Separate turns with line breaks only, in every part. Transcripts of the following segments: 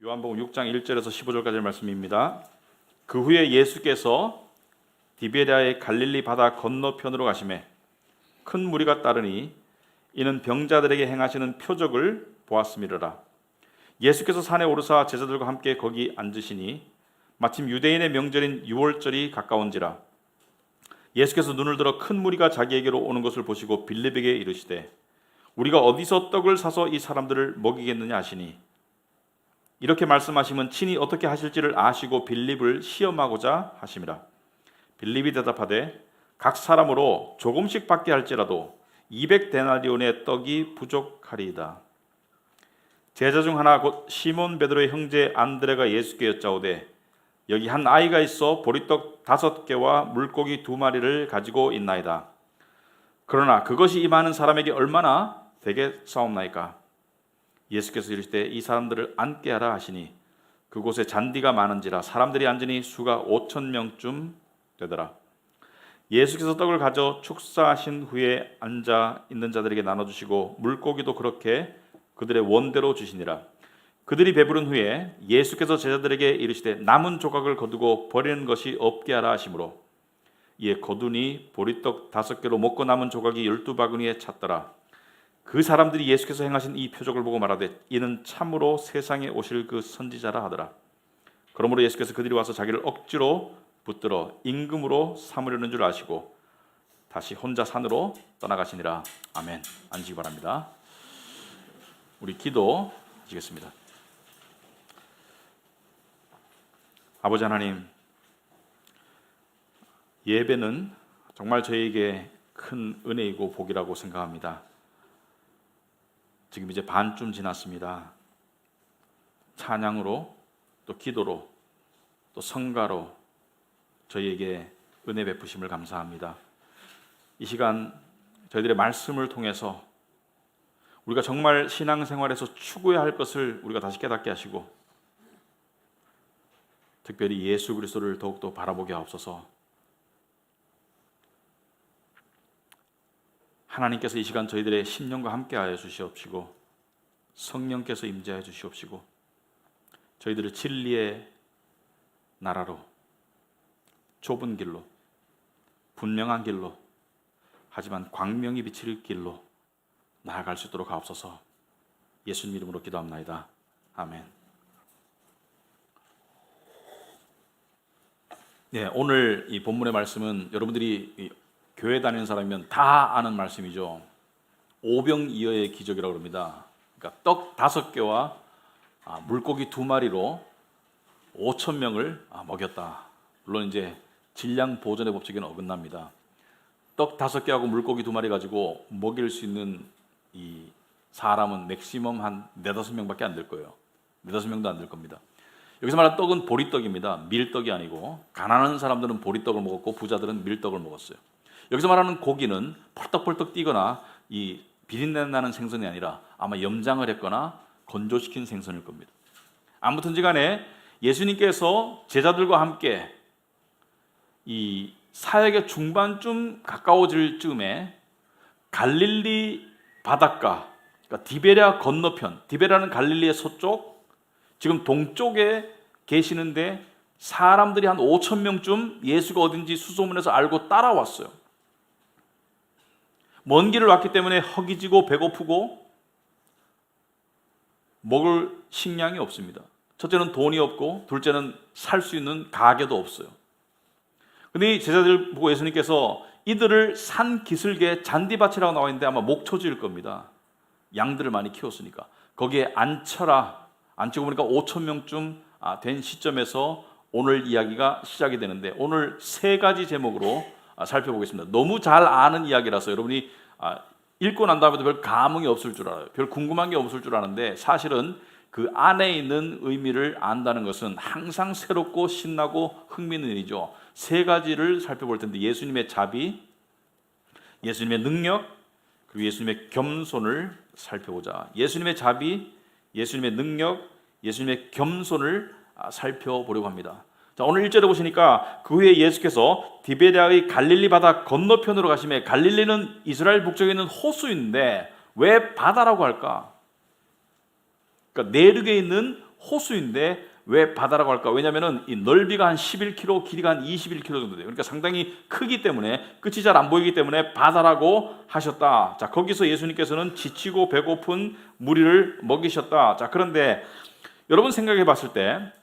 요한복음 6장 1절에서 15절까지의 말씀입니다. 그 후에 예수께서 디베랴의 갈릴리 바다 건너편으로 가시매 큰 무리가 따르니 이는 병자들에게 행하시는 표적을 보았음이로라. 예수께서 산에 오르사 제자들과 함께 거기 앉으시니 마침 유대인의 명절인 유월절이 가까운지라. 예수께서 눈을 들어 큰 무리가 자기에게로 오는 것을 보시고 빌립에게 이르시되 우리가 어디서 떡을 사서 이 사람들을 먹이겠느냐 하시니, 이렇게 말씀하시면 친히 어떻게 하실지를 아시고 빌립을 시험하고자 하심이라. 빌립이 대답하되 각 사람으로 조금씩 받게 할지라도 200데나리온의 떡이 부족하리이다. 제자 중 하나 곧 시몬 베드로의 형제 안드레가 예수께 여짜오되 여기 한 아이가 있어 보리떡 5개와 물고기 2마리를 가지고 있나이다. 그러나 그것이 이 많은 사람에게 얼마나 되겠사옵나이까? 예수께서 이르시되 이 사람들을 앉게 하라 하시니 그곳에 잔디가 많은지라 사람들이 앉으니 수가 5,000명쯤 되더라. 예수께서 떡을 가져 축사하신 후에 앉아 있는 자들에게 나눠주시고 물고기도 그렇게 그들의 원대로 주시니라. 그들이 배부른 후에 예수께서 제자들에게 이르시되 남은 조각을 거두고 버리는 것이 없게 하라 하시므로 이에 거두니 보리떡 5개로 먹고 남은 조각이 12바구니에 찼더라. 그 사람들이 예수께서 행하신 이 표적을 보고 말하되 이는 참으로 세상에 오실 그 선지자라 하더라. 그러므로 예수께서 그들이 와서 자기를 억지로 붙들어 임금으로 삼으려는 줄 아시고 다시 혼자 산으로 떠나가시니라. 아멘. 앉으시기 바랍니다. 우리 기도 하시겠습니다. 아버지 하나님, 예배는 정말 저희에게 큰 은혜이고 복이라고 생각합니다. 지금 이제 반쯤 지났습니다. 찬양으로 또 기도로 또 성가로 저희에게 은혜 베푸심을 감사합니다. 이 시간 저희들의 말씀을 통해서 우리가 정말 신앙생활에서 추구해야 할 것을 우리가 다시 깨닫게 하시고 특별히 예수 그리스도를 더욱더 바라보게 하옵소서. 하나님께서 이 시간 저희들의 심령과 함께하여 주시옵시고 성령께서 임재하여 주시옵시고 저희들을 진리의 나라로 좁은 길로 분명한 길로 하지만 광명이 비칠 길로 나아갈 수 있도록 하옵소서. 예수님 이름으로 기도합나이다. 아멘. 네, 오늘 이 본문의 말씀은 여러분들이 교회 다니는 사람이면 다 아는 말씀이죠. 오병이어의 기적이라고 합니다. 그러니까 떡 5개와 물고기 2마리로 5,000명을 먹였다. 물론 이제 질량 보존의 법칙에는 어긋납니다. 떡 5개하고 물고기 2마리 가지고 먹일 수 있는 이 사람은 맥시멈 한 4-5명밖에 안 될 거예요. 4-5명도 안 될 겁니다. 여기서 말하는 떡은 보리떡입니다. 밀떡이 아니고 가난한 사람들은 보리떡을 먹었고 부자들은 밀떡을 먹었어요. 여기서 말하는 고기는 펄떡펄떡 뛰거나 이 비린내 나는 생선이 아니라 아마 염장을 했거나 건조시킨 생선일 겁니다. 아무튼지 간에 예수님께서 제자들과 함께 이 사역의 중반쯤 가까워질 즈음에 갈릴리 바닷가, 그러니까 디베랴 건너편, 디베랴는 갈릴리의 서쪽, 지금 동쪽에 계시는데 사람들이 한 5,000명쯤 예수가 어딘지 수소문해서 알고 따라왔어요. 먼 길을 왔기 때문에 허기지고 배고프고 먹을 식량이 없습니다. 첫째는 돈이 없고 둘째는 살 수 있는 가게도 없어요. 근데 이 제자들 보고 예수님께서 이들을 산 기슭에 잔디밭이라고 나와 있는데 아마 목초지일 겁니다. 양들을 많이 키웠으니까. 거기에 앉혀라. 앉히고 보니까 5,000명쯤 된 시점에서 오늘 이야기가 시작이 되는데 오늘 3가지 제목으로 살펴보겠습니다. 너무 잘 아는 이야기라서 여러분이 읽고 난 다음에도 별 감흥이 없을 줄 알아요. 별 궁금한 게 없을 줄 아는데 사실은 그 안에 있는 의미를 안다는 것은 항상 새롭고 신나고 흥미있는 일이죠. 3가지를 살펴볼 텐데 예수님의 자비, 예수님의 능력, 그리고 예수님의 겸손을 살펴보자. 예수님의 자비, 예수님의 능력, 예수님의 겸손을 살펴보려고 합니다. 자, 오늘 1절에 보시니까 그 후에 예수께서 디베랴의 갈릴리 바다 건너편으로 가시매, 갈릴리는 이스라엘 북쪽에 있는 호수인데 왜 바다라고 할까? 그러니까 내륙에 있는 호수인데 왜 바다라고 할까? 왜냐하면 이 넓이가 한 11km, 길이가 한 21km 정도 돼요. 그러니까 상당히 크기 때문에 끝이 잘 안 보이기 때문에 바다라고 하셨다. 자, 거기서 예수님께서는 지치고 배고픈 무리를 먹이셨다. 자, 그런데 여러분 생각해 봤을 때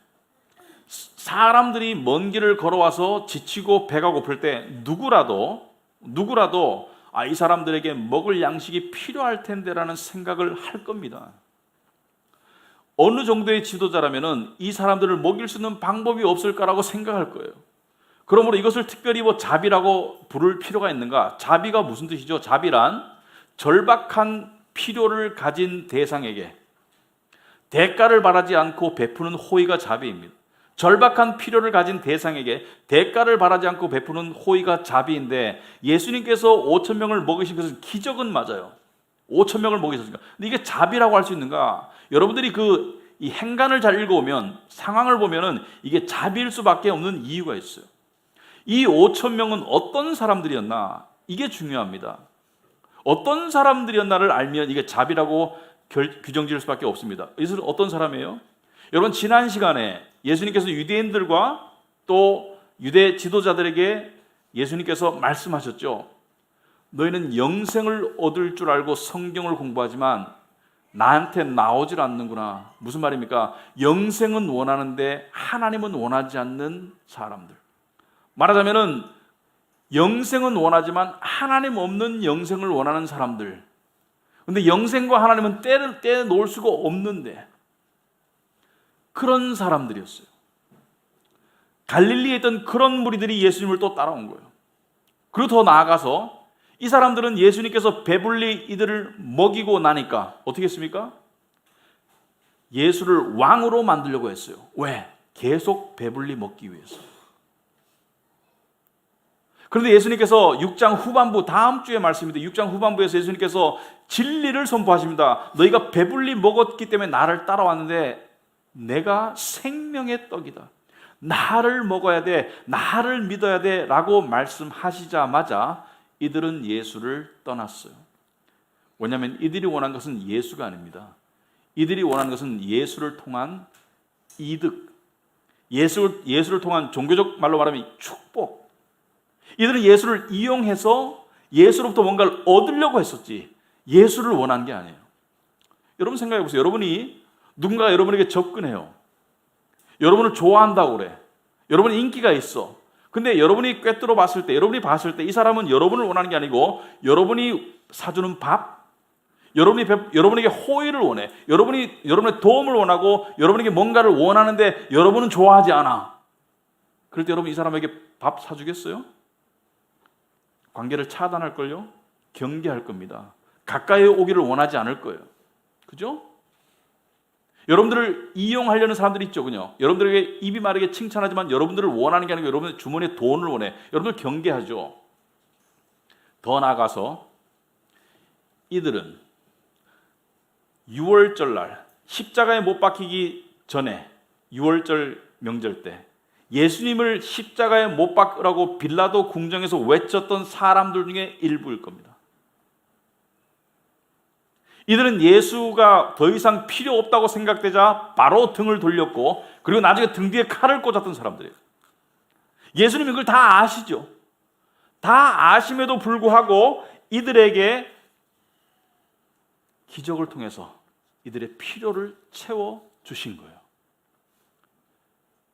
사람들이 먼 길을 걸어와서 지치고 배가 고플 때 누구라도 이 사람들에게 먹을 양식이 필요할 텐데라는 생각을 할 겁니다. 어느 정도의 지도자라면은 이 사람들을 먹일 수 있는 방법이 없을까라고 생각할 거예요. 그러므로 이것을 특별히 자비라고 부를 필요가 있는가? 자비가 무슨 뜻이죠? 자비란 절박한 필요를 가진 대상에게 대가를 바라지 않고 베푸는 호의가 자비입니다. 절박한 필요를 가진 대상에게 대가를 바라지 않고 베푸는 호의가 자비인데, 예수님께서 5,000명을 먹이신 것은 기적은 맞아요. 5,000명을 먹이셨으니까. 근데 이게 자비라고 할 수 있는가? 여러분들이 이 행간을 잘 읽어오면, 상황을 보면은 이게 자비일 수밖에 없는 이유가 있어요. 이 5,000명은 어떤 사람들이었나? 이게 중요합니다. 어떤 사람들이었나를 알면 이게 자비라고 규정 지을 수밖에 없습니다. 이것은 어떤 사람이에요? 여러분, 지난 시간에 예수님께서 유대인들과 또 유대 지도자들에게 예수님께서 말씀하셨죠. 너희는 영생을 얻을 줄 알고 성경을 공부하지만 나한테 나오질 않는구나. 무슨 말입니까? 영생은 원하는데 하나님은 원하지 않는 사람들. 말하자면은 영생은 원하지만 하나님 없는 영생을 원하는 사람들. 근데 영생과 하나님은 떼놓을 수가 없는데, 그런 사람들이었어요. 갈릴리에 있던 그런 무리들이 예수님을 또 따라온 거예요. 그리고 더 나아가서 이 사람들은 예수님께서 배불리 이들을 먹이고 나니까 어떻게 했습니까? 예수를 왕으로 만들려고 했어요. 왜? 계속 배불리 먹기 위해서. 그런데 예수님께서 6장 후반부, 다음 주에 말씀인데 6장 후반부에서 예수님께서 진리를 선포하십니다. 너희가 배불리 먹었기 때문에 나를 따라왔는데 내가 생명의 떡이다. 나를 먹어야 돼. 나를 믿어야 돼. 라고 말씀하시자마자 이들은 예수를 떠났어요. 왜냐하면 이들이 원한 것은 예수가 아닙니다. 이들이 원하는 것은 예수를 통한 이득, 예수를 통한 종교적 말로 말하면 축복. 이들은 예수를 이용해서 예수로부터 뭔가를 얻으려고 했었지 예수를 원한 게 아니에요. 여러분 생각해 보세요. 여러분이 누군가가 여러분에게 접근해요. 여러분을 좋아한다고 그래. 여러분이 인기가 있어. 근데 여러분이 꿰뚫어 봤을 때, 여러분이 봤을 때 이 사람은 여러분을 원하는 게 아니고 여러분이 사주는 밥, 여러분에게 호의를 원해. 여러분의 도움을 원하고 여러분에게 뭔가를 원하는데 여러분은 좋아하지 않아. 그럴 때 여러분 이 사람에게 밥 사주겠어요? 관계를 차단할걸요? 경계할 겁니다. 가까이 오기를 원하지 않을 거예요. 그죠? 여러분들을 이용하려는 사람들이 있죠. 그죠? 여러분들에게 입이 마르게 칭찬하지만 여러분들을 원하는 게 아니고 여러분의 주머니에 돈을 원해. 여러분들 경계하죠. 더 나아가서 이들은 6월절 날 십자가에 못 박히기 전에 6월절 명절 때 예수님을 십자가에 못 박으라고 빌라도 궁정에서 외쳤던 사람들 중에 일부일 겁니다. 이들은 예수가 더 이상 필요 없다고 생각되자 바로 등을 돌렸고, 그리고 나중에 등 뒤에 칼을 꽂았던 사람들이에요. 예수님이 그걸 다 아시죠. 다 아심에도 불구하고 이들에게 기적을 통해서 이들의 필요를 채워주신 거예요.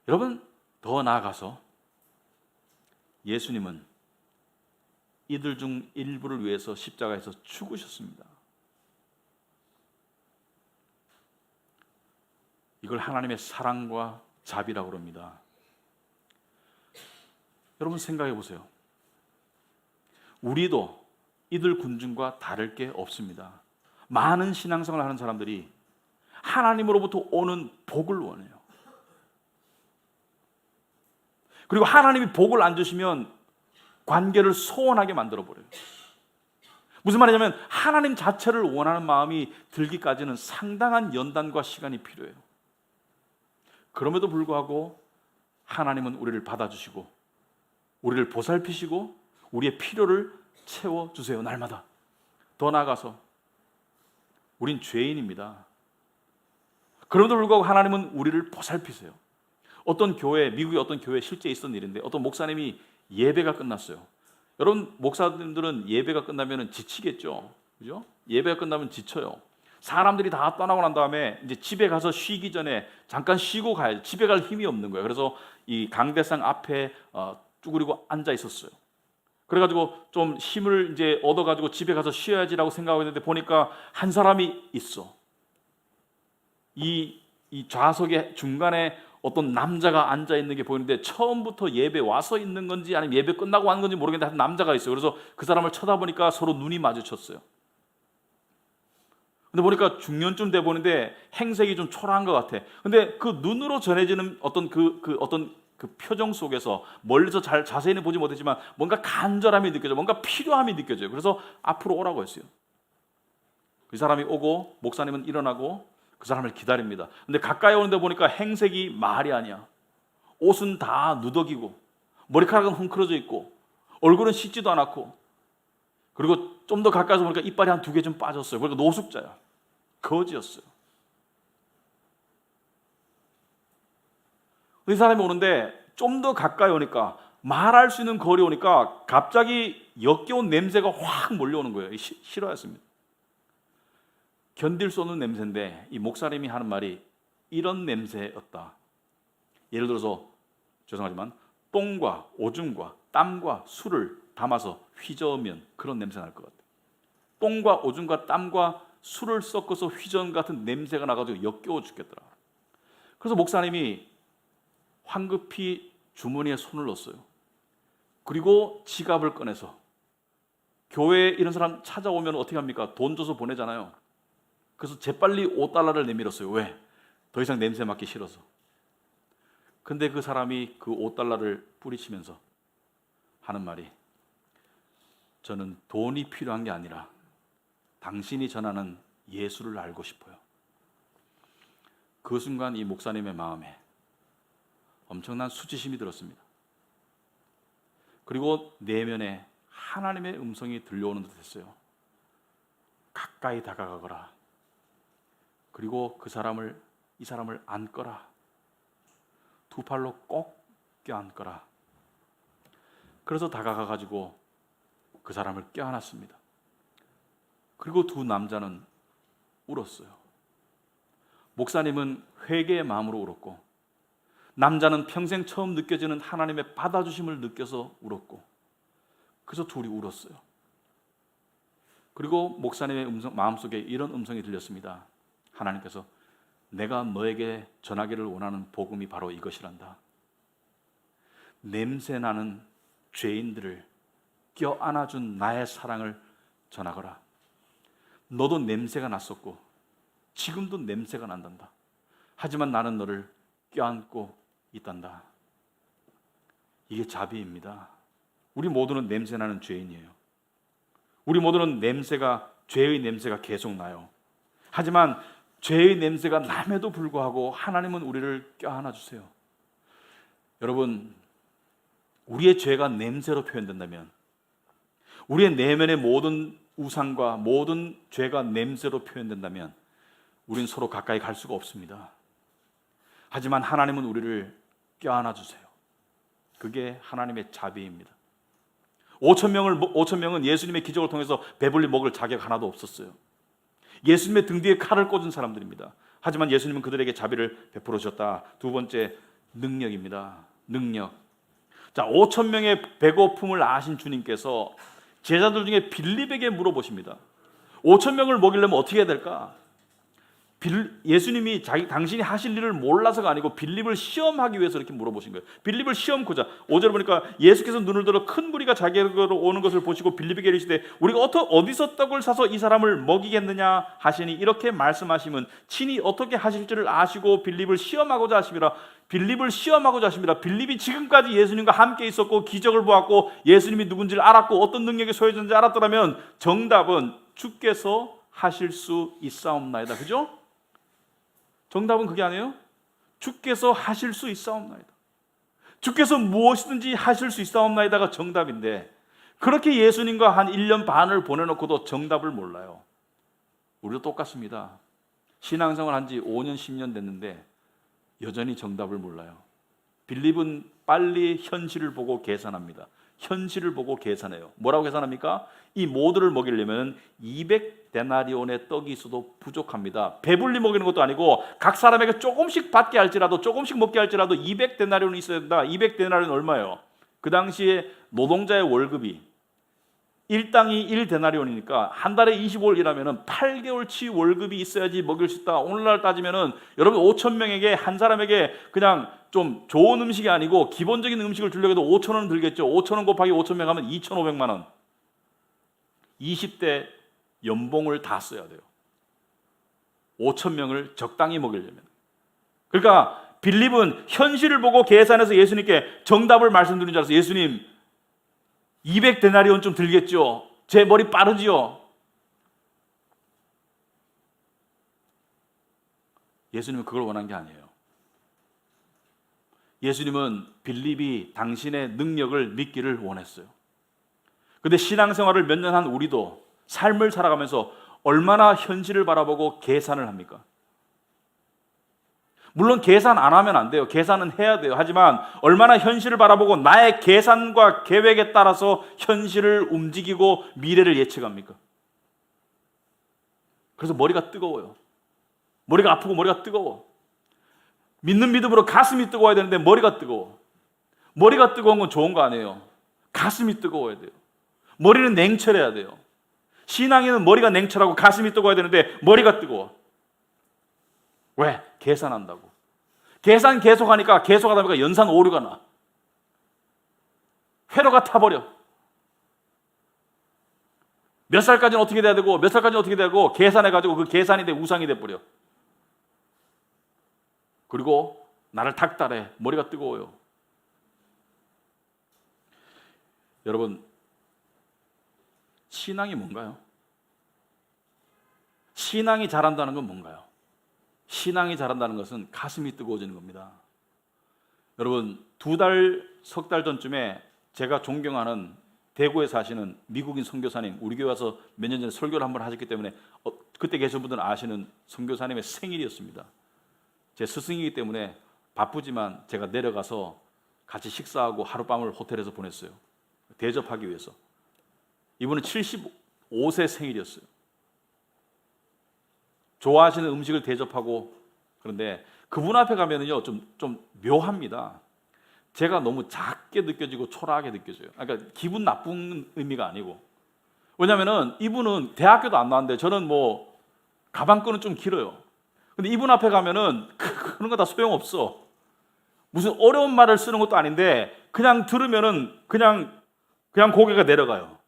여러분, 더 나아가서 예수님은 이들 중 일부를 위해서 십자가에서 죽으셨습니다. 이걸 하나님의 사랑과 자비라고 합니다. 여러분 생각해 보세요. 우리도 이들 군중과 다를 게 없습니다. 많은 신앙생활을 하는 사람들이 하나님으로부터 오는 복을 원해요. 그리고 하나님이 복을 안 주시면 관계를 소원하게 만들어버려요. 무슨 말이냐면 하나님 자체를 원하는 마음이 들기까지는 상당한 연단과 시간이 필요해요. 그럼에도 불구하고 하나님은 우리를 받아주시고 우리를 보살피시고 우리의 필요를 채워주세요. 날마다. 더 나아가서 우린 죄인입니다. 그럼에도 불구하고 하나님은 우리를 보살피세요. 어떤 교회, 미국의 어떤 교회에 실제 있었던 일인데 어떤 목사님이 예배가 끝났어요. 여러분, 목사님들은 예배가 끝나면 지치겠죠. 그죠? 예배가 끝나면 지쳐요. 사람들이 다 떠나고 난 다음에 이제 집에 가서 쉬기 전에 잠깐 쉬고 가야지. 집에 갈 힘이 없는 거예요. 그래서 이 강대상 앞에 쭈그리고 앉아 있었어요. 그래가지고 좀 힘을 이제 얻어가지고 집에 가서 쉬어야지라고 생각하고 있는데 보니까 한 사람이 있어. 이 좌석의 중간에 어떤 남자가 앉아 있는 게 보이는데 처음부터 예배 와서 있는 건지 아니면 예배 끝나고 한 건지 모르겠는데 한 남자가 있어요. 그래서 그 사람을 쳐다보니까 서로 눈이 마주쳤어요. 근데 보니까 중년쯤 돼 보는데 행색이 좀 초라한 것 같아. 근데 그 눈으로 전해지는 어떤 그 표정 속에서 멀리서 잘 자세히는 보지 못했지만 뭔가 간절함이 느껴져, 뭔가 필요함이 느껴져요. 그래서 앞으로 오라고 했어요. 그 사람이 오고 목사님은 일어나고 그 사람을 기다립니다. 근데 가까이 오는데 보니까 행색이 말이 아니야. 옷은 다 누더기고 머리카락은 헝클어져 있고 얼굴은 씻지도 않았고, 그리고 좀 더 가까이서 보니까 이빨이 한 2개 좀 빠졌어요. 그러니까 노숙자야. 거지였어요. 이 사람이 오는데 좀 더 가까이 오니까 말할 수 있는 거리 오니까 갑자기 역겨운 냄새가 확 몰려오는 거예요. 싫어했습니다. 견딜 수 없는 냄새인데 이 목사님이 하는 말이 이런 냄새였다. 예를 들어서 죄송하지만 똥과 오줌과 땀과 술을 담아서 휘저으면 그런 냄새 날 것 같아요. 똥과 오줌과 땀과 술을 섞어서 휘저은 같은 냄새가 나가지고 역겨워 죽겠더라. 그래서 목사님이 황급히 주머니에 손을 넣었어요. 그리고 지갑을 꺼내서, 교회에 이런 사람 찾아오면 어떻게 합니까? 돈 줘서 보내잖아요. 그래서 재빨리 $5를 내밀었어요. 왜? 더 이상 냄새 맡기 싫어서. 근데 그 사람이 그 $5를 뿌리치면서 하는 말이, 저는 돈이 필요한 게 아니라 당신이 전하는 예수를 알고 싶어요. 그 순간 이 목사님의 마음에 엄청난 수치심이 들었습니다. 그리고 내면에 하나님의 음성이 들려오는 듯 했어요. 가까이 다가가거라. 그리고 이 사람을 안거라. 2팔로 꼭 껴안거라. 그래서 다가가가지고 그 사람을 껴안았습니다. 그리고 2 남자는 울었어요. 목사님은 회개의 마음으로 울었고, 남자는 평생 처음 느껴지는 하나님의 받아주심을 느껴서 울었고, 그래서 둘이 울었어요. 그리고 목사님의 마음속에 이런 음성이 들렸습니다. 하나님께서 내가 너에게 전하기를 원하는 복음이 바로 이것이란다. 냄새나는 죄인들을 껴안아준 나의 사랑을 전하거라. 너도 냄새가 났었고 지금도 냄새가 난단다. 하지만 나는 너를 껴안고 있단다. 이게 자비입니다. 우리 모두는 냄새나는 죄인이에요. 우리 모두는 죄의 냄새가 계속 나요. 하지만 죄의 냄새가 남에도 불구하고 하나님은 우리를 껴안아 주세요. 여러분, 우리의 죄가 냄새로 표현된다면, 우리의 내면의 모든 우상과 모든 죄가 냄새로 표현된다면 우리는 서로 가까이 갈 수가 없습니다. 하지만 하나님은 우리를 껴안아 주세요. 그게 하나님의 자비입니다. 5,000명은 예수님의 기적을 통해서 배불리 먹을 자격 하나도 없었어요. 예수님의 등 뒤에 칼을 꽂은 사람들입니다. 하지만 예수님은 그들에게 자비를 베풀어 주셨다. 2번째, 능력입니다. 능력. 자, 5,000명의 배고픔을 아신 주님께서 제자들 중에 빌립에게 물어보십니다. 5,000명을 먹이려면 어떻게 해야 될까? 예수님이 당신이 하실 일을 몰라서가 아니고 빌립을 시험하기 위해서 이렇게 물어보신 거예요. 빌립을 시험코자. 5절 보니까 예수께서 눈을 들어 큰 무리가 자기에게로 오는 것을 보시고 빌립에게 이르시되 우리가 어디서 떡을 사서 이 사람을 먹이겠느냐 하시니, 이렇게 말씀하시면 친히 어떻게 하실지를 아시고 빌립을 시험하고자 하심이라. 빌립을 시험하고자 하십니다. 빌립이 지금까지 예수님과 함께 있었고 기적을 보았고 예수님이 누군지를 알았고 어떤 능력이 소유자인지 알았더라면 정답은 주께서 하실 수 있사옵나이다. 그죠? 정답은 그게 아니에요? 주께서 하실 수 있사옵나이다. 주께서 무엇이든지 하실 수 있사옵나이다가 정답인데, 그렇게 예수님과 한 1년 반을 보내놓고도 정답을 몰라요. 우리도 똑같습니다. 신앙생활 한 지 5년, 10년 됐는데 여전히 정답을 몰라요. 빌립은 빨리 현실을 보고 계산합니다. 현실을 보고 계산해요. 뭐라고 계산합니까? 이 모두를 먹이려면 200데나리온의 떡이 있어도 부족합니다. 배불리 먹이는 것도 아니고 각 사람에게 조금씩 받게 할지라도, 조금씩 먹게 할지라도 200데나리온이 있어야 된다. 200데나리온 얼마예요? 그 당시에 노동자의 월급이 일당이 1데나리온이니까 한 달에 25일 일하면 8개월치 월급이 있어야지 먹일 수 있다. 오늘날 따지면은 여러분 5천 명에게 한 사람에게 그냥 좀 좋은 음식이 아니고 기본적인 음식을 주려고 해도 5천 원 들겠죠. 5천 원 곱하기 5천 명 하면 2,500만 원. 20대 연봉을 다 써야 돼요. 5천 명을 적당히 먹이려면. 그러니까 빌립은 현실을 보고 계산해서 예수님께 정답을 말씀드린 줄 알았어요. 예수님 200데나리온 좀 들겠죠. 제 머리 빠르지요. 예수님은 그걸 원한 게 아니에요. 예수님은 빌립이 당신의 능력을 믿기를 원했어요. 그런데 신앙생활을 몇 년 한 우리도 삶을 살아가면서 얼마나 현실을 바라보고 계산을 합니까? 물론 계산 안 하면 안 돼요. 계산은 해야 돼요. 하지만 얼마나 현실을 바라보고 나의 계산과 계획에 따라서 현실을 움직이고 미래를 예측합니까? 그래서 머리가 뜨거워요. 머리가 아프고 머리가 뜨거워. 믿는 믿음으로 가슴이 뜨거워야 되는데 머리가 뜨거워. 머리가 뜨거운 건 좋은 거 아니에요. 가슴이 뜨거워야 돼요. 머리는 냉철해야 돼요. 신앙인은 머리가 냉철하고 가슴이 뜨거워야 되는데 머리가 뜨거워. 왜? 계산한다고. 계산 계속하니까 계속하다 보니까 연산 오류가 나. 회로가 타버려. 몇 살까지는 어떻게 돼야 되고 몇 살까지는 어떻게 되고 계산해가지고 그 계산이 돼 우상이 돼버려. 그리고 나를 닥달해. 머리가 뜨거워요. 여러분, 신앙이 뭔가요? 신앙이 자란다는 건 뭔가요? 신앙이 자란다는 것은 가슴이 뜨거워지는 겁니다. 여러분, 2달, 석 달 전쯤에 제가 존경하는 대구에 사시는 미국인 선교사님, 우리 교회 와서 몇 년 전에 설교를 한번 하셨기 때문에 그때 계신 분들은 아시는 선교사님의 생일이었습니다. 제 스승이기 때문에 바쁘지만 제가 내려가서 같이 식사하고 하룻밤을 호텔에서 보냈어요. 대접하기 위해서. 이분은 75세 생일이었어요. 좋아하시는 음식을 대접하고, 그런데 그분 앞에 가면은요 좀 묘합니다. 제가 너무 작게 느껴지고 초라하게 느껴져요. 그러니까 기분 나쁜 의미가 아니고, 왜냐면은 이분은 대학교도 안 나왔는데 저는 뭐 가방끈은 좀 길어요. 근데 이분 앞에 가면은 그런 거 다 소용없어. 무슨 어려운 말을 쓰는 것도 아닌데 그냥 들으면은 그냥 고개가 내려가요.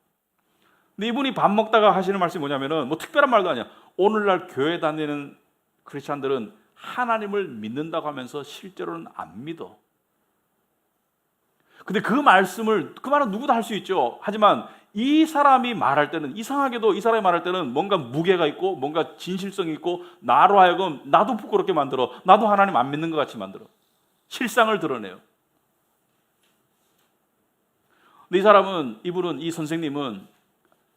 근데 이분이 밥 먹다가 하시는 말씀이 뭐냐면은 뭐 특별한 말도 아니야. 오늘날 교회 다니는 크리스찬들은 하나님을 믿는다고 하면서 실제로는 안 믿어. 근데 그 말은 누구도 할 수 있죠. 하지만 이 사람이 말할 때는, 이상하게도 이 사람이 말할 때는 뭔가 무게가 있고 뭔가 진실성이 있고 나로 하여금 나도 부끄럽게 만들어. 나도 하나님 안 믿는 것 같이 만들어. 실상을 드러내요. 근데 이 선생님은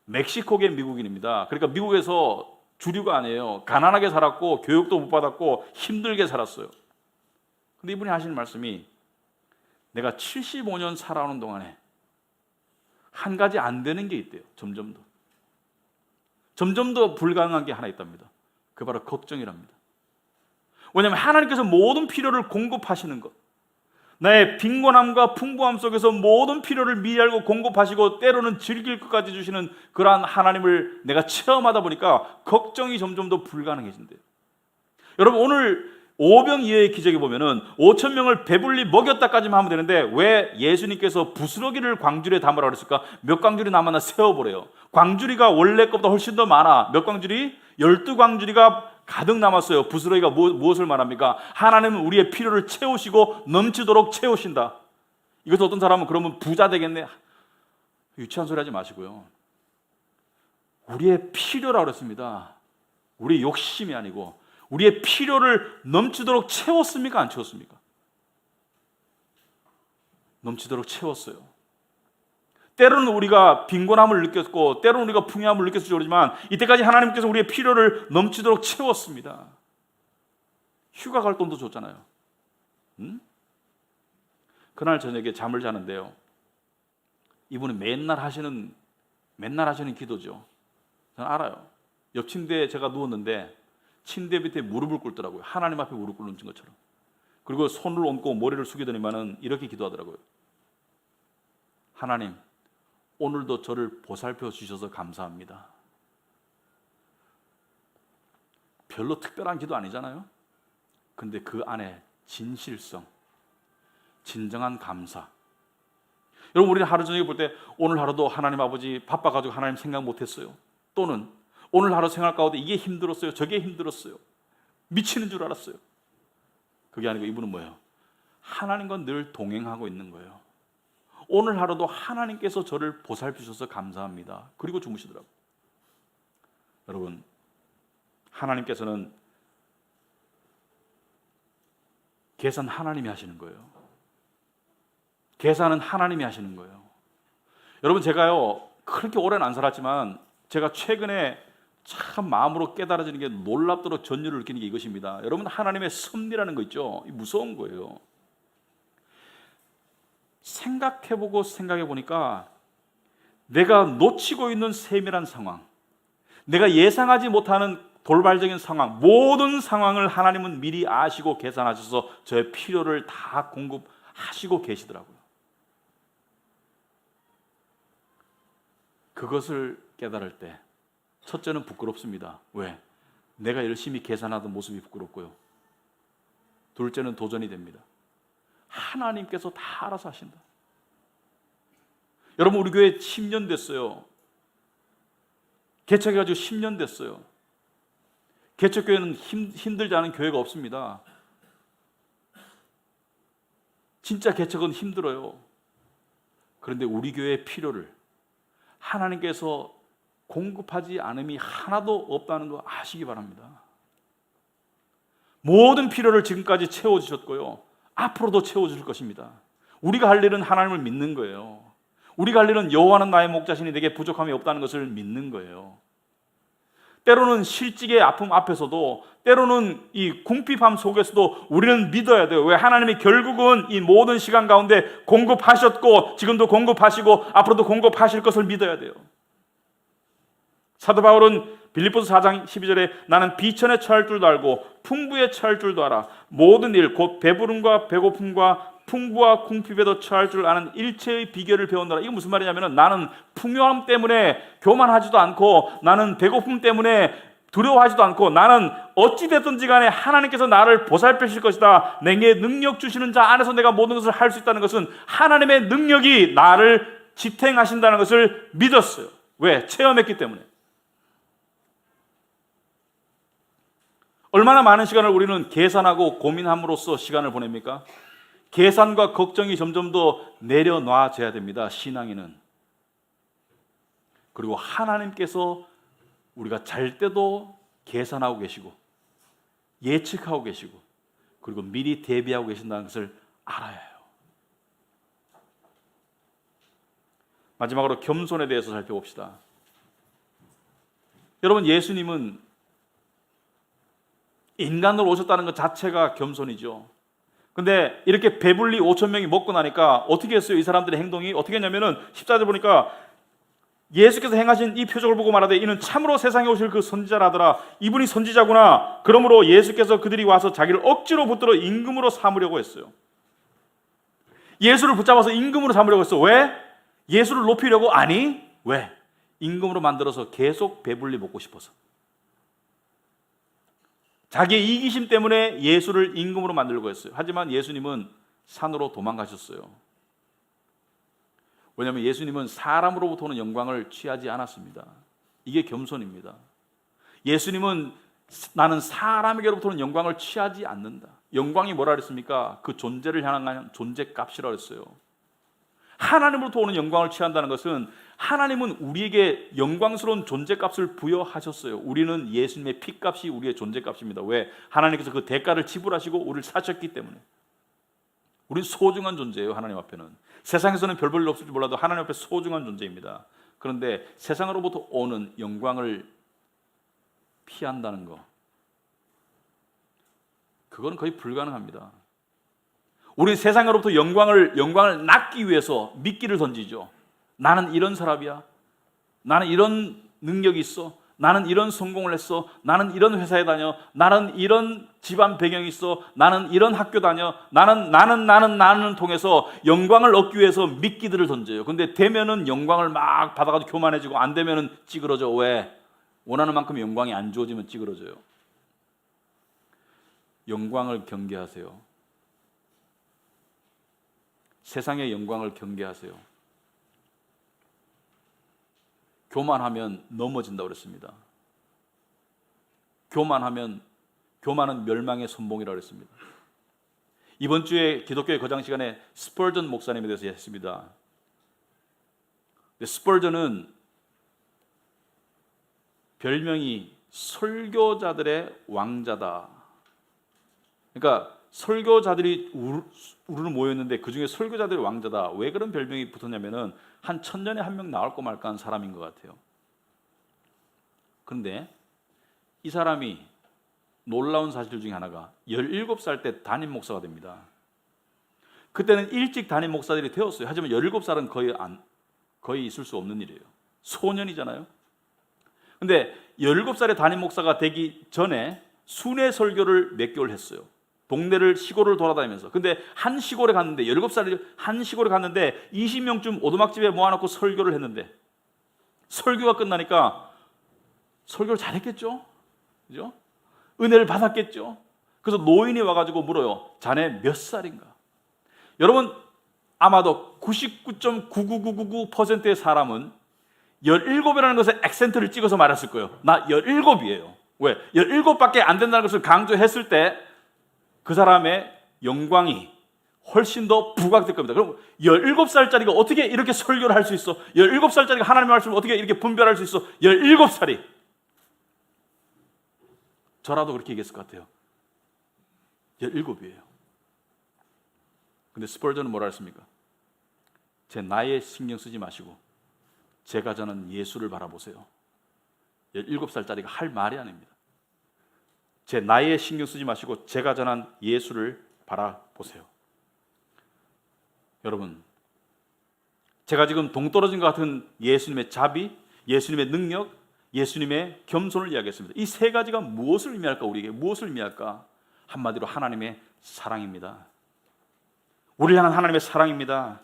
멕시코계 미국인입니다. 그러니까 미국에서 주류가 아니에요. 가난하게 살았고 교육도 못 받았고 힘들게 살았어요. 근데 이분이 하시는 말씀이, 내가 75년 살아오는 동안에 한 가지 안 되는 게 있대요. 점점 더 불가능한 게 하나 있답니다. 그게 바로 걱정이랍니다. 왜냐하면 하나님께서 모든 필요를 공급하시는 것, 나의 빈곤함과 풍부함 속에서 모든 필요를 미리 알고 공급하시고 때로는 즐길 것까지 주시는 그러한 하나님을 내가 체험하다 보니까 걱정이 점점 더 불가능해진대요. 여러분, 오늘 오병이어의 기적에 보면은 5천 명을 배불리 먹였다까지만 하면 되는데 왜 예수님께서 부스러기를 광주리에 담으라고 그랬을까? 몇 광주리 남았나 세어보래요. 광주리가 원래 것보다 훨씬 더 많아. 몇 광주리? 12광주리가 가득 남았어요. 부스러기가 무엇을 말합니까? 하나님은 우리의 필요를 채우시고 넘치도록 채우신다. 이것도 어떤 사람은 그러면 부자 되겠네. 유치한 소리 하지 마시고요. 우리의 필요라고 그랬습니다. 우리의 욕심이 아니고 우리의 필요를 넘치도록 채웠습니까? 안 채웠습니까? 넘치도록 채웠어요. 때로는 우리가 빈곤함을 느꼈고 때로는 우리가 풍요함을 느꼈을지 모르지만 이때까지 하나님께서 우리의 필요를 넘치도록 채웠습니다. 휴가 갈 돈도 줬잖아요. 응? 그날 저녁에 잠을 자는데요, 이분이 맨날 하시는 기도죠. 저는 알아요. 옆 침대에 제가 누웠는데 침대 밑에 무릎을 꿇더라고요. 하나님 앞에 무릎 꿇는 것처럼. 그리고 손을 얹고 머리를 숙이더니만은 이렇게 기도하더라고요. 하나님, 오늘도 저를 보살펴 주셔서 감사합니다. 별로 특별한 기도 아니잖아요. 근데 그 안에 진실성, 진정한 감사. 여러분, 우리는 하루 저녁에 볼 때 오늘 하루도 하나님 아버지 바빠가지고 하나님 생각 못했어요. 또는 오늘 하루 생활 가운데 이게 힘들었어요, 저게 힘들었어요, 미치는 줄 알았어요. 그게 아니고 이분은 뭐예요? 하나님과 늘 동행하고 있는 거예요. 오늘 하루도 하나님께서 저를 보살피셔서 감사합니다. 그리고 주무시더라고요. 여러분, 하나님께서는 계산 하나님이 하시는 거예요. 계산은 하나님이 하시는 거예요. 여러분, 제가요 그렇게 오래는 안 살았지만 제가 최근에 참 마음으로 깨달아지는 게, 놀랍도록 전율을 느끼는 게 이것입니다. 여러분, 하나님의 섭리라는 거 있죠? 무서운 거예요. 생각해보고 생각해보니까 내가 놓치고 있는 세밀한 상황, 내가 예상하지 못하는 돌발적인 상황, 모든 상황을 하나님은 미리 아시고 계산하셔서 저의 필요를 다 공급하시고 계시더라고요. 그것을 깨달을 때 첫째는 부끄럽습니다. 왜? 내가 열심히 계산하던 모습이 부끄럽고요. 둘째는 도전이 됩니다. 하나님께서 다 알아서 하신다. 여러분, 우리 교회 10년 됐어요. 개척해가지고 10년 됐어요. 개척교회는 힘들지 않은 교회가 없습니다. 진짜 개척은 힘들어요. 그런데 우리 교회의 필요를 하나님께서 공급하지 않음이 하나도 없다는 거 아시기 바랍니다. 모든 필요를 지금까지 채워주셨고요, 앞으로도 채워주실 것입니다. 우리가 할 일은 하나님을 믿는 거예요. 우리가 할 일은 여호와는 나의 목자시니 내게 부족함이 없다는 것을 믿는 거예요. 때로는 실직의 아픔 앞에서도, 때로는 이 궁핍함 속에서도 우리는 믿어야 돼요. 왜? 하나님이 결국은 이 모든 시간 가운데 공급하셨고 지금도 공급하시고 앞으로도 공급하실 것을 믿어야 돼요. 사도 바울은 빌립보서 4장 12절에 나는 비천에 처할 줄도 알고 풍부에 처할 줄도 알아. 모든 일 곧 배부름과 배고픔과 풍부와 궁핍에도 처할 줄 아는 일체의 비결을 배운다라. 이게 무슨 말이냐면, 나는 풍요함 때문에 교만하지도 않고, 나는 배고픔 때문에 두려워하지도 않고, 나는 어찌됐든지 간에 하나님께서 나를 보살피실 것이다. 내게 능력 주시는 자 안에서 내가 모든 것을 할 수 있다는 것은 하나님의 능력이 나를 지탱하신다는 것을 믿었어요. 왜? 체험했기 때문에. 얼마나 많은 시간을 우리는 계산하고 고민함으로써 시간을 보냅니까? 계산과 걱정이 점점 더 내려놔져야 됩니다. 신앙인은. 그리고 하나님께서 우리가 잘 때도 계산하고 계시고 예측하고 계시고 그리고 미리 대비하고 계신다는 것을 알아야 해요. 마지막으로 겸손에 대해서 살펴봅시다. 여러분, 예수님은 인간으로 오셨다는 것 자체가 겸손이죠. 근데 이렇게 배불리 5,000명이 먹고 나니까 어떻게 했어요? 이 사람들의 행동이 어떻게 했냐면은 14절 보니까 예수께서 행하신 이 표적을 보고 말하되 이는 참으로 세상에 오실 그 선지자라더라. 이분이 선지자구나. 그러므로 예수께서 그들이 와서 자기를 억지로 붙들어 임금으로 삼으려고 했어요. 예수를 붙잡아서 임금으로 삼으려고 했어. 왜? 예수를 높이려고? 아니. 왜? 임금으로 만들어서 계속 배불리 먹고 싶어서. 자기의 이기심 때문에 예수를 임금으로 만들려고 했어요. 하지만 예수님은 산으로 도망가셨어요. 왜냐하면 예수님은 사람으로부터 오는 영광을 취하지 않았습니다. 이게 겸손입니다. 예수님은 나는 사람에게로부터 오는 영광을 취하지 않는다. 영광이 뭐라 그랬습니까? 그 존재를 향한 존재값이라고 했어요. 하나님으로부터 오는 영광을 취한다는 것은 하나님은 우리에게 영광스러운 존재값을 부여하셨어요. 우리는 예수님의 피값이 우리의 존재값입니다. 왜? 하나님께서 그 대가를 지불하시고 우리를 사셨기 때문에. 우리는 소중한 존재예요. 하나님 앞에는. 세상에서는 별 볼 일 없을지 몰라도 하나님 앞에 소중한 존재입니다. 그런데 세상으로부터 오는 영광을 피한다는 거, 그건 거의 불가능합니다. 우리 세상으로부터 영광을 낳기 위해서 미끼를 던지죠. 나는 이런 사람이야. 나는 이런 능력이 있어. 나는 이런 성공을 했어. 나는 이런 회사에 다녀. 나는 이런 집안 배경이 있어. 나는 이런 학교 다녀. 나는 통해서 영광을 얻기 위해서 미끼들을 던져요. 근데 되면은 영광을 막 받아가지고 교만해지고, 안 되면은 찌그러져. 왜? 원하는 만큼 영광이 안 주어지면 찌그러져요. 영광을 경계하세요. 세상의 영광을 경계하세요. 교만하면 넘어진다고 그랬습니다. 교만은 멸망의 선봉이라고 그랬습니다. 이번 주에 기독교의 거장 시간에 스펄전 목사님에 대해서 했습니다. 스펄전은 별명이 설교자들의 왕자다. 그러니까 설교자들이 우르르 모였는데 그 중에 설교자들의 왕자다. 왜 그런 별명이 붙었냐면은 한 1000년에 한 명 나올까 말까 한 사람인 것 같아요. 그런데 이 사람이 놀라운 사실 중에 하나가 17살 때 담임 목사가 됩니다. 그때는 일찍 담임 목사들이 되었어요. 하지만 17살은 거의 있을 수 없는 일이에요. 소년이잖아요. 근데 17살에 담임 목사가 되기 전에 순회 설교를 몇 개월 했어요. 시골을 돌아다니면서. 근데 한 시골에 갔는데, 17살에 한 시골에 갔는데 20명쯤 오두막집에 모아놓고 설교를 했는데, 설교가 끝나니까 설교를 잘했겠죠? 그죠? 은혜를 받았겠죠? 그래서 노인이 와가지고 물어요. 자네 몇 살인가? 여러분, 아마도 99.99999%의 사람은 17이라는 것에 액센트를 찍어서 말했을 거예요. 나 17이에요. 왜? 17밖에 안 된다는 것을 강조했을 때 그 사람의 영광이 훨씬 더 부각될 겁니다. 그럼 17살짜리가 어떻게 이렇게 설교를 할 수 있어? 17살짜리가 하나님의 말씀을 어떻게 이렇게 분별할 수 있어? 17살이. 저라도 그렇게 얘기했을 것 같아요. 17이에요. 근데 스펄전은 뭐라 했습니까? 제 나이에 신경 쓰지 마시고 제가 저는 예수를 바라보세요. 17살짜리가 할 말이 아닙니다. 제 나이에 신경 쓰지 마시고 제가 전한 예수를 바라보세요. 여러분, 제가 지금 동떨어진 것 같은 예수님의 자비, 예수님의 능력, 예수님의 겸손을 이야기했습니다. 이 세 가지가 무엇을 의미할까? 우리에게 무엇을 의미할까? 한마디로 하나님의 사랑입니다. 우리를 향한 하나님의 사랑입니다.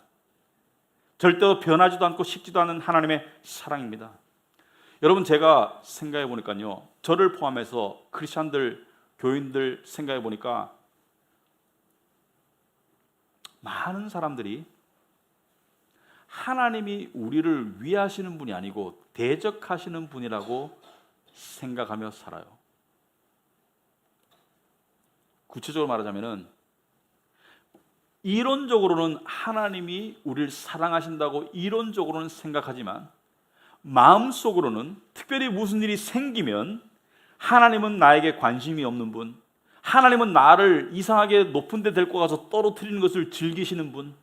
절대로 변하지도 않고 식지도 않는 하나님의 사랑입니다. 여러분, 제가 생각해 보니까요, 저를 포함해서 크리스찬들, 교인들 생각해 보니까 많은 사람들이 하나님이 우리를 위하시는 분이 아니고 대적하시는 분이라고 생각하며 살아요. 구체적으로 말하자면은 이론적으로는 하나님이 우리를 사랑하신다고 이론적으로는 생각하지만 마음속으로는 특별히 무슨 일이 생기면 하나님은 나에게 관심이 없는 분, 하나님은 나를 이상하게 높은 데 데리고 가서 떨어뜨리는 것을 즐기시는 분,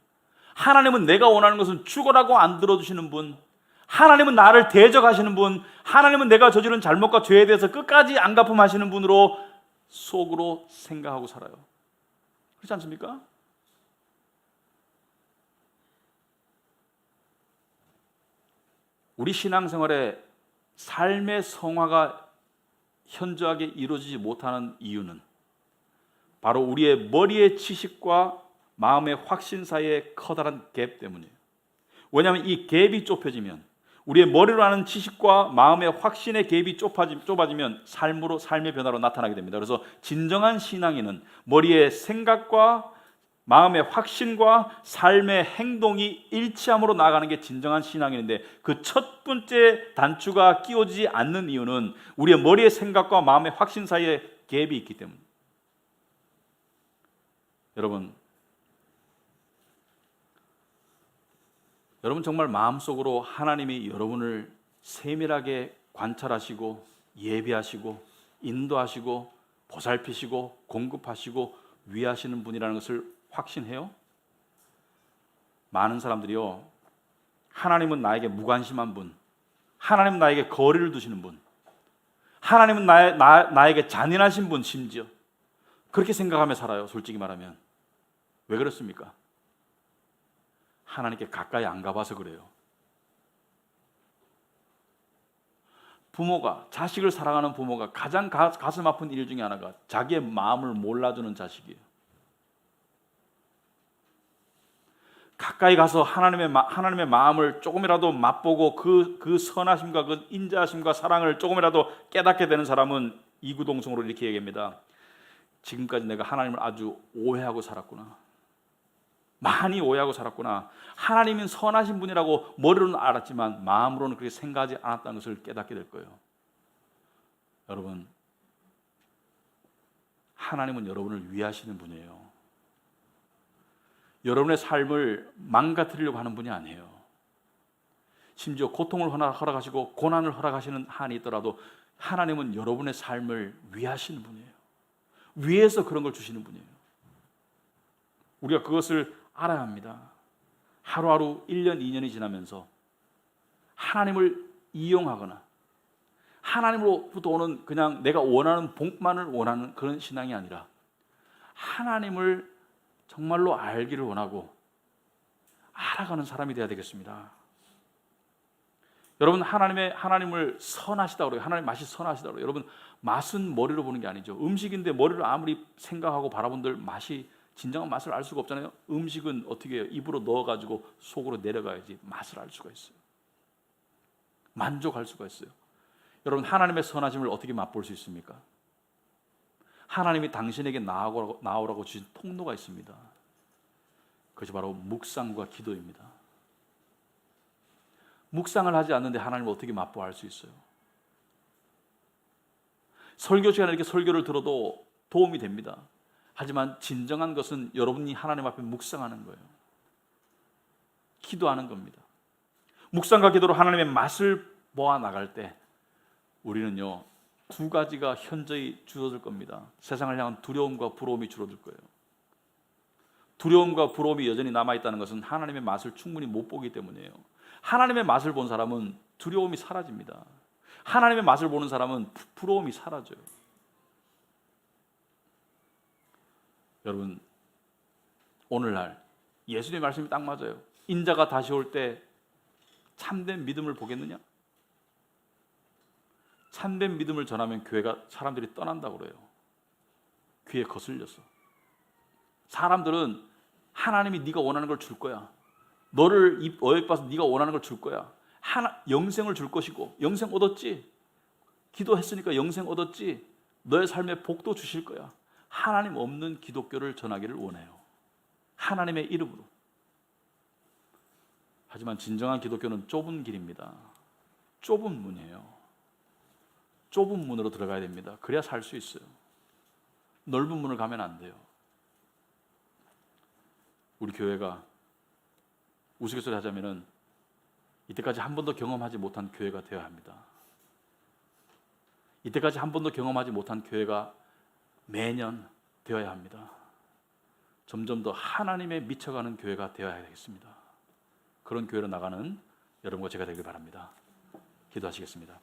하나님은 내가 원하는 것은 죽어라고 안 들어주시는 분, 하나님은 나를 대적하시는 분, 하나님은 내가 저지른 잘못과 죄에 대해서 끝까지 안 갚음하시는 분으로 속으로 생각하고 살아요. 그렇지 않습니까? 우리 신앙생활에 삶의 성화가 현저하게 이루어지지 못하는 이유는 바로 우리의 머리의 지식과 마음의 확신 사이의 커다란 갭 때문이에요. 왜냐하면 이 갭이 좁혀지면, 우리의 머리로 하는 지식과 마음의 확신의 갭이 좁아지면 삶의 변화로 나타나게 됩니다. 그래서 진정한 신앙인은 머리의 생각과 마음의 확신과 삶의 행동이 일치함으로 나아가는 게 진정한 신앙인인데, 그 첫 번째 단추가 끼워지지 않는 이유는 우리의 머리의 생각과 마음의 확신 사이에 갭이 있기 때문입니다. 여러분 정말 마음속으로 하나님이 여러분을 세밀하게 관찰하시고 예비하시고 인도하시고 보살피시고 공급하시고 위하시는 분이라는 것을 확신해요? 많은 사람들이요, 하나님은 나에게 무관심한 분, 하나님은 나에게 거리를 두시는 분, 하나님은 나에게 잔인하신 분, 심지어 그렇게 생각하며 살아요. 솔직히 말하면. 왜 그렇습니까? 하나님께 가까이 안 가봐서 그래요. 부모가, 자식을 사랑하는 부모가 가장 가슴 아픈 일 중에 하나가 자기의 마음을 몰라주는 자식이에요. 가까이 가서 하나님의 마음을 조금이라도 맛보고 그 선하심과 그 인자하심과 사랑을 조금이라도 깨닫게 되는 사람은 이구동성으로 이렇게 얘기합니다. 지금까지 내가 하나님을 아주 오해하고 살았구나. 많이 오해하고 살았구나. 하나님은 선하신 분이라고 머리로는 알았지만 마음으로는 그렇게 생각하지 않았다는 것을 깨닫게 될 거예요. 여러분, 하나님은 여러분을 위하시는 분이에요. 여러분의 삶을 망가뜨리려고 하는 분이 아니에요. 심지어 고통을 허락하시고 고난을 허락하시는 한이 있더라도 하나님은 여러분의 삶을 위하시는 분이에요. 위해서 그런 걸 주시는 분이에요. 우리가 그것을 알아야 합니다. 하루하루 1년, 2년이 지나면서 하나님을 이용하거나 하나님으로부터 오는 그냥 내가 원하는 복만을 원하는 그런 신앙이 아니라 하나님을 정말로 알기를 원하고 알아가는 사람이 되어야 되겠습니다. 여러분, 하나님을 선하시다고 그래요. 하나님 맛이 선하시다고 그래요. 여러분, 맛은 머리로 보는 게 아니죠. 음식인데 머리로 아무리 생각하고 바라본들 맛이 진정한 맛을 알 수가 없잖아요. 음식은 어떻게 해요? 입으로 넣어가지고 속으로 내려가야지 맛을 알 수가 있어요. 만족할 수가 있어요. 여러분, 하나님의 선하심을 어떻게 맛볼 수 있습니까? 하나님이 당신에게 나오라고 주신 통로가 있습니다. 그것이 바로 묵상과 기도입니다. 묵상을 하지 않는데 하나님을 어떻게 맛보할 수 있어요? 설교 시간에 이렇게 설교를 들어도 도움이 됩니다. 하지만 진정한 것은 여러분이 하나님 앞에 묵상하는 거예요. 기도하는 겁니다. 묵상과 기도로 하나님의 맛을 보아 나갈 때 우리는요, 두 가지가 현저히 줄어들 겁니다. 세상을 향한 두려움과 부러움이 줄어들 거예요. 두려움과 부러움이 여전히 남아있다는 것은 하나님의 맛을 충분히 못 보기 때문이에요. 하나님의 맛을 본 사람은 두려움이 사라집니다. 하나님의 맛을 보는 사람은 부러움이 사라져요. 여러분, 오늘날 예수님의 말씀이 딱 맞아요. 인자가 다시 올 때 참된 믿음을 보겠느냐? 참된 믿음을 전하면 사람들이 떠난다고 그래요. 귀에 거슬려서. 사람들은 하나님이 네가 원하는 걸 줄 거야. 너를 어획봐서 네가 원하는 걸 줄 거야. 영생을 줄 것이고, 영생 얻었지? 기도했으니까 영생 얻었지? 너의 삶에 복도 주실 거야. 하나님 없는 기독교를 전하기를 원해요. 하나님의 이름으로. 하지만 진정한 기독교는 좁은 길입니다. 좁은 문이에요. 좁은 문으로 들어가야 됩니다. 그래야 살 수 있어요. 넓은 문을 가면 안 돼요. 우리 교회가 우스갯소리 하자면은 이때까지 한 번도 경험하지 못한 교회가 되어야 합니다. 이때까지 한 번도 경험하지 못한 교회가 매년 되어야 합니다. 점점 더 하나님에 미쳐가는 교회가 되어야 되겠습니다. 그런 교회로 나가는 여러분과 제가 되길 바랍니다. 기도하시겠습니다.